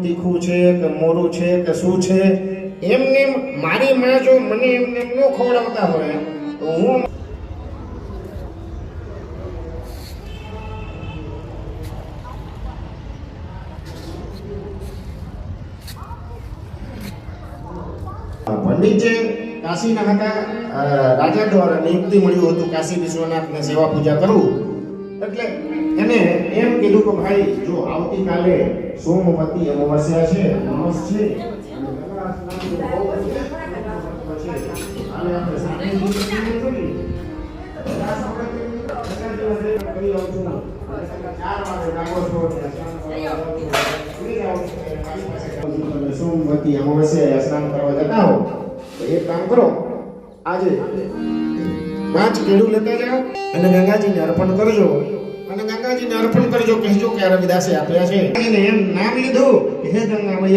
તીખું છે કે મોરું છે કે શું છે એમને મારી માં જો મને એમને ન ખવડાવતા હોય તો હું પંડિત જે કાશીના હતા રાજા દ્વારા નિયુક્તિ મળ્યું હતું કાશી વિશ્વનાથને સેવા પૂજા કરવું એટલે એને એમ કીધું કે ભાઈ જો આવતીકાલે સોમવતી અમાવસ્યા છે અમાસ છે સોમવતી અમાવસ્યા સ્નાન કરવા જતા હો તો એક કામ કરો આજે 5 કેળું લેતા જાઓ અને ગંગાજીને અર્પણ કરજો અને ગંગાજીને અર્પણ કરજો કહેજો કે રવિદાસે આપ્યા છે એમ નામ લીધું કે હે ગંગા મૈયા